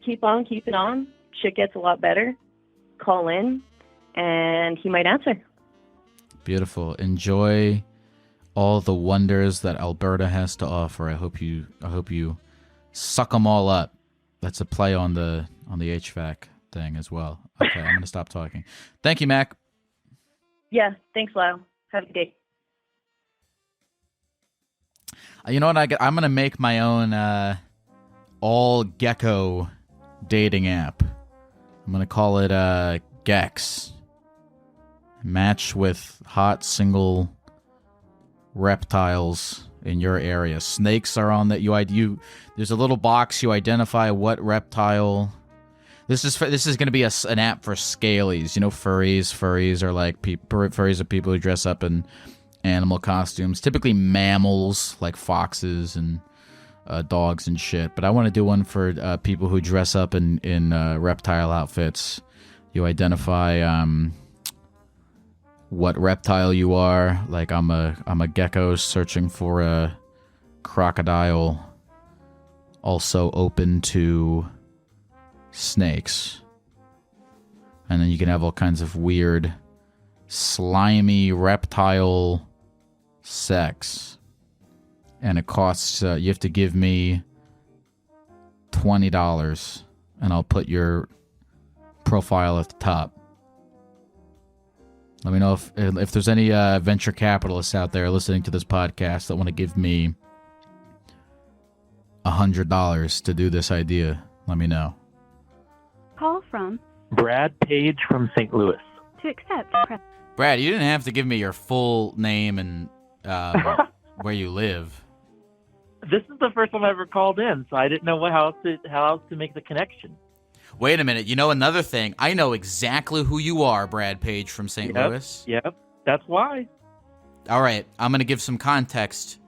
Keep on keeping on. Shit gets a lot better. Call in, and he might answer. Beautiful. Enjoy all the wonders that Alberta has to offer. I hope you suck them all up. That's a play on the HVAC thing as well. Okay, I'm gonna stop talking. Thank you, Mac. Yeah, thanks, Lyle. Have a good day. You know what? I'm gonna make my own all Gecko dating app. I'm gonna call it Gex. Match with hot single reptiles in your area. Snakes are on that. There's a little box. You identify what reptile. This is going to be an app for scalies. You know, furries. Furries are like furries are people who dress up in animal costumes. Typically mammals like foxes and dogs and shit. But I want to do one for people who dress up in reptile outfits. You identify what reptile you are. Like I'm a gecko searching for a crocodile. Also open to snakes. And then you can have all kinds of weird slimy reptile sex, and it costs, you have to give me $20, and I'll put your profile at the top. Let me know if there's any venture capitalists out there listening to this podcast that want to give me $100 to do this idea. Let me know. Call from Brad Page from St. Louis. To accept, press. Brad, you didn't have to give me your full name and where you live. This is the first time I ever called in, so I didn't know how else to make the connection. Wait a minute. You know another thing? I know exactly who you are, Brad Page from St. Louis. Yep, that's why. All right, I'm going to give some context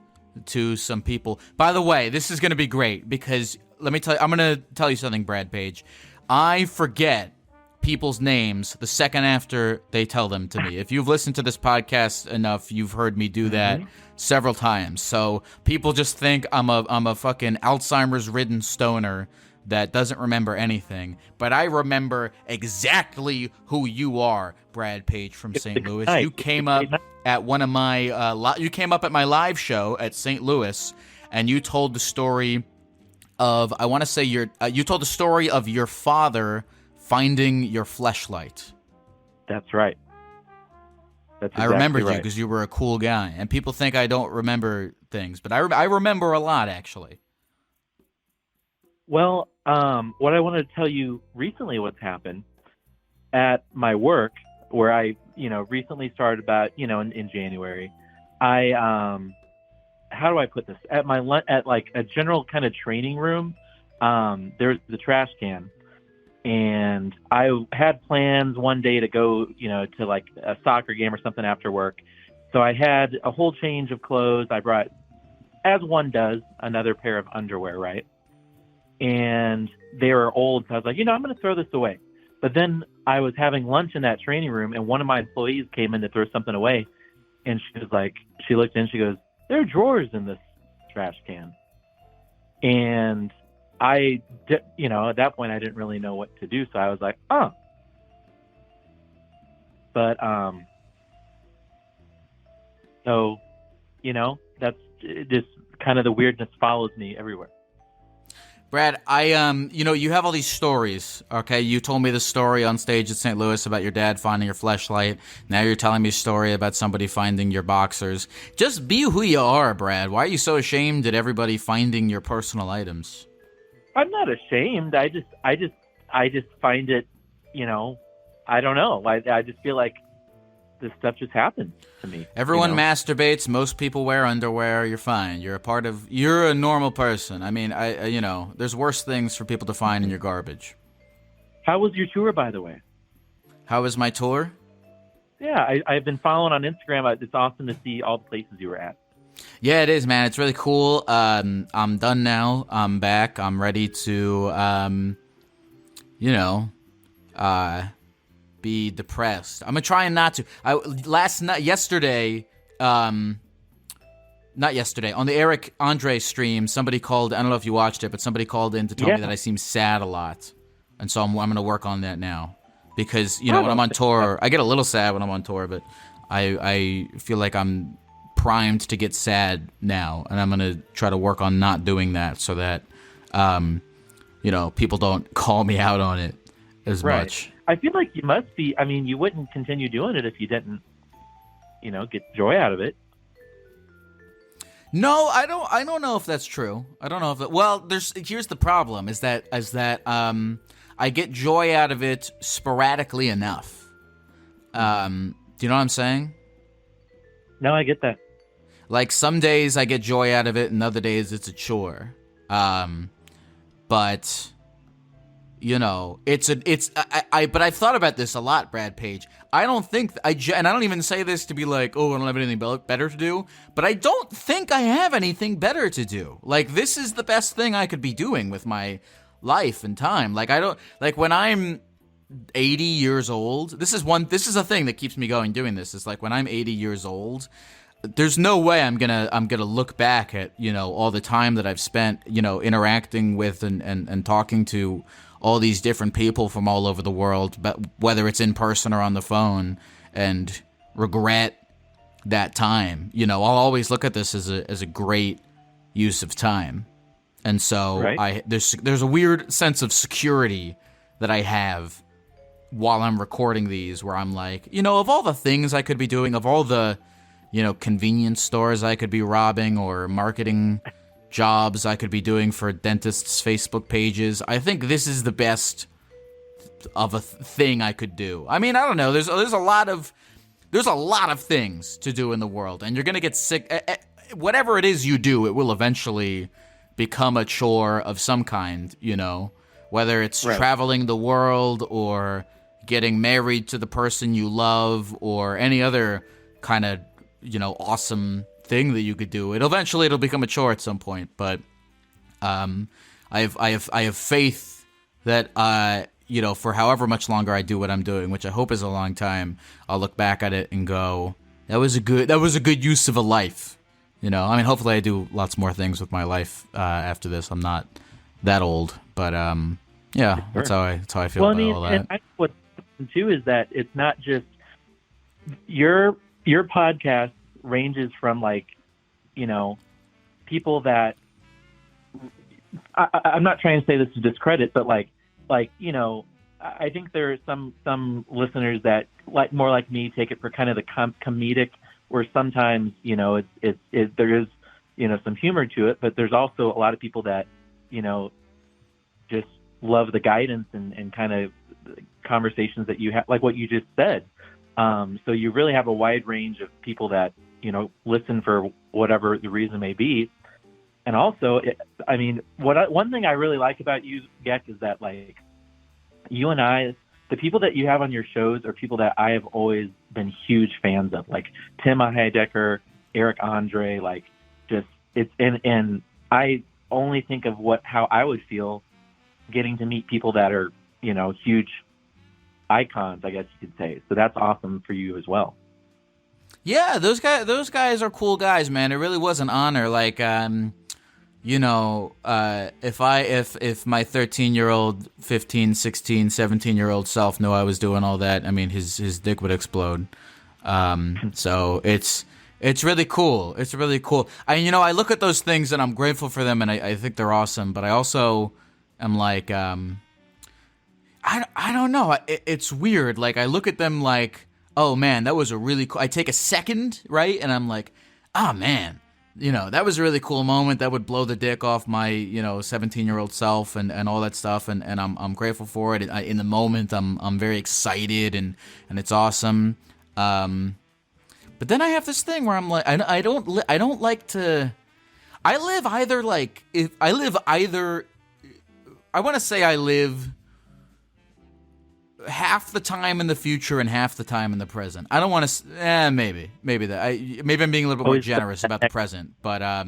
to some people. By the way, this is going to be great because I'm going to tell you something, Brad Page. I forget people's names the second after they tell them to me. If you've listened to this podcast enough, you've heard me do that several times. So people just think I'm a fucking Alzheimer's-ridden stoner that doesn't remember anything, but I remember exactly who you are, Brad Page from St. Louis. You came up at one of my you came up at my live show at St. Louis, and you told the story of you told the story of your father finding your fleshlight. That's right. That's exactly I remembered right. you because you were a cool guy, and people think I don't remember things, but I remember a lot actually. Well, what I wanted to tell you recently what's happened at my work, where I, recently started about, in January. How do I put this? At like a general kind of training room, there's the trash can, and I had plans one day to go, to like a soccer game or something after work. So I had a whole change of clothes. I brought, as one does, another pair of underwear, right? And they were old, so I was like, I'm going to throw this away. But then I was having lunch in that training room, and one of my employees came in to throw something away, and she was like, she looked in, she goes, there are drawers in this trash can. And at that point, I didn't really know what to do, so I was like, oh. But, so, that's just kind of the weirdness follows me everywhere. Brad, you have all these stories, okay? You told me the story on stage at St. Louis about your dad finding your fleshlight. Now you're telling me a story about somebody finding your boxers. Just be who you are, Brad. Why are you so ashamed at everybody finding your personal items? I'm not ashamed. I just find it, I don't know. I just feel like this stuff just happens to me. Everyone masturbates. Most people wear underwear. You're fine. You're a normal person. I mean, there's worse things for people to find in your garbage. How was your tour, by the way? How was my tour? Yeah, I've been following on Instagram. It's awesome to see all the places you were at. Yeah, it is, man. It's really cool. I'm done now. I'm back. I'm ready to, be depressed. I'm gonna try not to. Yesterday, on the Eric Andre stream, somebody called. I don't know if you watched it, but somebody called in to tell me that I seem sad a lot, and so I'm gonna work on that now because when I'm on tour, I get a little sad when I'm on tour, but I feel like I'm primed to get sad now, and I'm gonna try to work on not doing that so that people don't call me out on it as much. I feel like you must be. I mean, you wouldn't continue doing it if you didn't, get joy out of it. No, I don't know if that's true. I don't know if well, here's the problem is that I get joy out of it sporadically enough. Do you know what I'm saying? No, I get that. Like some days I get joy out of it, and other days it's a chore. But but I've thought about this a lot, Brad Page. I don't think and I don't even say this to be like, oh, I don't have anything better to do, but I don't think I have anything better to do. Like, this is the best thing I could be doing with my life and time. Like, when I'm 80 years old, this is a thing that keeps me going doing this. It's like when I'm 80 years old, there's no way I'm gonna look back at, all the time that I've spent, interacting with and talking to all these different people from all over the world, but whether it's in person or on the phone, and regret that time. You know, I'll always look at this as a great use of time. And so Right. there's a weird sense of security that I have while I'm recording these, where I'm like, you know, of all the things I could be doing, of all the, you know, convenience stores I could be robbing or marketing jobs I could be doing for dentists' Facebook pages, I think this is the best of a thing I could do. I mean, I don't know. There's a lot of things to do in the world, and you're gonna get sick. Whatever it is you do, it will eventually become a chore of some kind. You know, whether it's traveling the world or getting married to the person you love or any other kind of, you know, awesome thing that you could do. It'll become a chore at some point. But I have faith that you know, for however much longer I do what I'm doing, which I hope is a long time, I'll look back at it and go, that was a good use of a life. You know, I mean, hopefully I do lots more things with my life after this. I'm not that old, but yeah, sure. That's how I feel about all that. And what's too is that it's not just your podcast ranges from, like, you know, people that I'm not trying to say this to discredit, but like, you know, I think there are some listeners that, like, more like me, take it for kind of the comedic, where sometimes, you know, there is, you know, some humor to it, but there's also a lot of people that, you know, just love the guidance and kind of conversations that you have, like what you just said. So you really have a wide range of people that, you know, listen for whatever the reason may be. And also, I mean, one thing I really like about you, Geck, is that, like, you and I, the people that you have on your shows are people that I have always been huge fans of, like Tim Heidecker, Eric Andre, like, just, it's, and I only think of how I would feel getting to meet people that are, you know, huge icons, I guess you could say. So that's awesome for you as well. Yeah, those guys are cool guys, man. It really was an honor. Like, you know, if my 13-year-old, 15, 16, 17-year-old self knew I was doing all that, I mean, his dick would explode. So it's really cool. It's really cool. You know, I look at those things and I'm grateful for them, and I think they're awesome. But I also am like, I don't know. It's weird. Like, I look at them like, oh man, that was a really cool. I take a second, right, and I'm like, oh man, you know, that was a really cool moment. That would blow the dick off my, you know, 17-year-old self and all that stuff. And I'm grateful for it. In the moment, I'm very excited and it's awesome. But then I have this thing where I'm like, I don't like to. I want to say I live half the time in the future and half the time in the present. I don't want to. Maybe I'm being a little bit more generous about the present, but I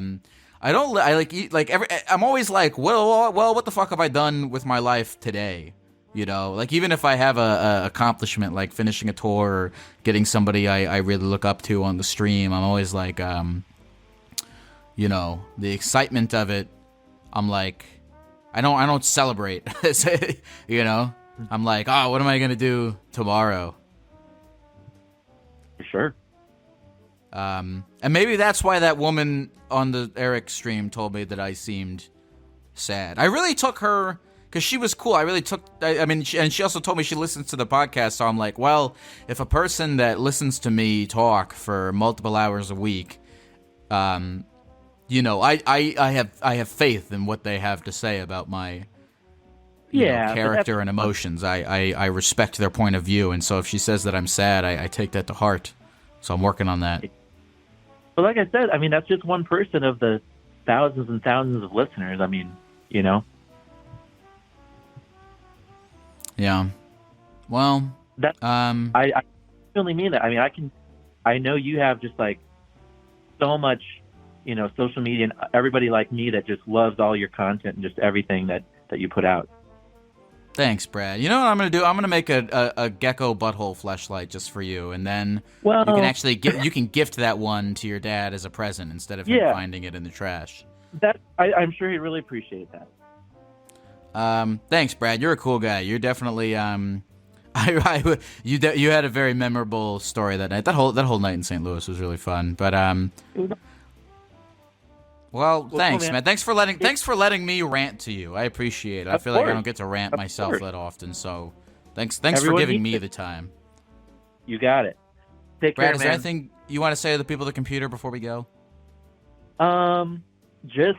don't. I'm always like, well, what the fuck have I done with my life today? You know, like, even if I have a accomplishment like finishing a tour or getting somebody I really look up to on the stream, I'm always like, you know, the excitement of it. I'm like, I don't celebrate. You know. I'm like, oh, what am I gonna do tomorrow? For sure. And maybe that's why that woman on the Eric stream told me that I seemed sad. I really took her, because she was cool. I really took, I mean, and she also told me she listens to the podcast. So I'm like, well, if a person that listens to me talk for multiple hours a week, you know, I have faith in what they have to say about my. You know, character and emotions. I respect their point of view, and so if she says that I'm sad, I take that to heart. So I'm working on that. But like I said, I mean, that's just one person of the thousands and thousands of listeners. I mean, you know. Yeah. Well, I really mean that. I mean, I know you have just, like, so much, you know, social media and everybody like me that just loves all your content and just everything that you put out. Thanks, Brad. You know what I'm going to do? I'm going to make a gecko butthole fleshlight just for you, and then you can actually you can gift that one to your dad as a present instead of him finding it in the trash. I'm sure he'd really appreciate that. Thanks, Brad. You're a cool guy. You're definitely You had a very memorable story that night. That whole night in St. Louis was really fun. But well, thanks, man. Thanks for letting me rant to you. I appreciate it. I feel like I don't get to rant myself that often. So thanks for giving me the time. You got it. Take care, Brad, is there anything you want to say to the people of the computer before we go? Just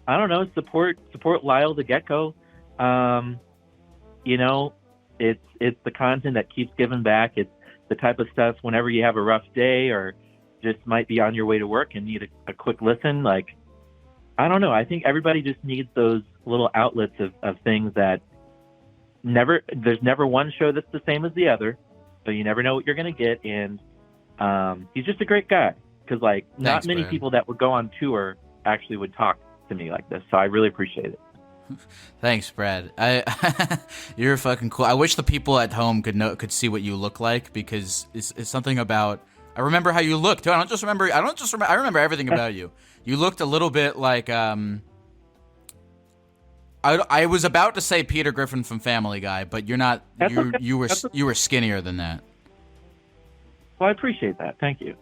I don't know. Support Lyle the Gecko. You know, it's the content that keeps giving back. It's the type of stuff whenever you have a rough day or just might be on your way to work and need a quick listen. Like, I don't know. I think everybody just needs those little outlets of things that there's never one show that's the same as the other, so you never know what you're going to get. And he's just a great guy because, like, not many people that would go on tour actually would talk to me like this. So I really appreciate it. Thanks, Brad. You're fucking cool. I wish the people at home could see what you look like, because it's something about. I remember how you looked too. I remember everything about you. You looked a little bit like I was about to say Peter Griffin from Family Guy, but you're not. You were skinnier than that. Well, I appreciate that. Thank you.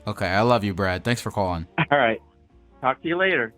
Okay, I love you, Brad. Thanks for calling. All right. Talk to you later.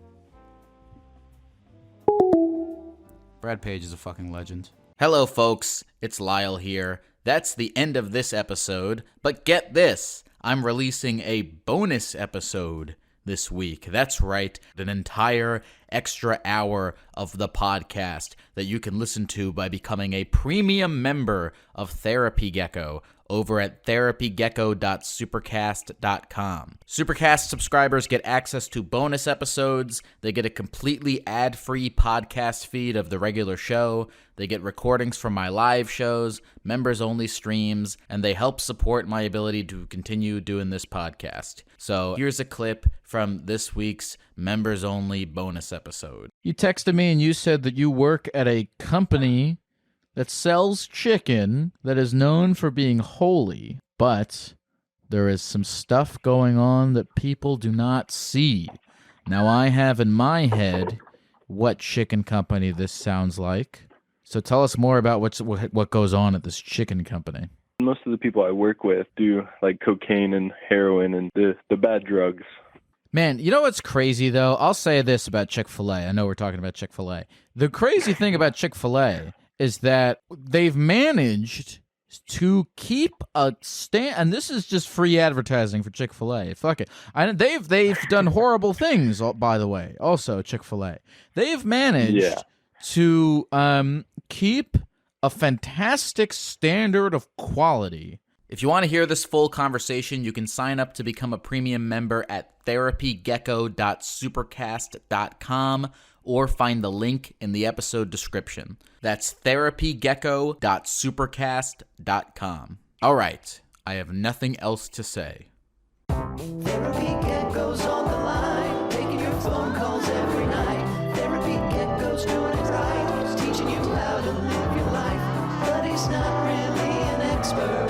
Brad Page is a fucking legend. Hello, folks. It's Lyle here. That's the end of this episode, but get this. I'm releasing a bonus episode this week. That's right, an entire extra hour of the podcast that you can listen to by becoming a premium member of Therapy Gecko over at therapygecko.supercast.com. Supercast subscribers get access to bonus episodes. They get a completely ad-free podcast feed of the regular show. They get recordings from my live shows, members-only streams, and they help support my ability to continue doing this podcast. So here's a clip from this week's members-only bonus episode. You texted me and you said that you work at a company that sells chicken that is known for being holy, but there is some stuff going on that people do not see. Now, I have in my head what chicken company this sounds like. So tell us more about what goes on at this chicken company. Most of the people I work with do like cocaine and heroin and the bad drugs. Man, you know what's crazy, though? I'll say this about Chick-fil-A. I know we're talking about Chick-fil-A. The crazy thing about Chick-fil-A is that they've managed to keep a stand, and this is just free advertising for Chick-fil-A. Fuck it. They've done horrible things, by the way, also Chick-fil-A. They've managed to keep a fantastic standard of quality. If you want to hear this full conversation, you can sign up to become a premium member at therapygecko.supercast.com or find the link in the episode description. That's therapygecko.supercast.com. All right, I have nothing else to say. Therapy Gecko's on the line, taking your phone calls every night. Therapy Gecko's doing it right, he's teaching you how to live your life, but he's not really an expert.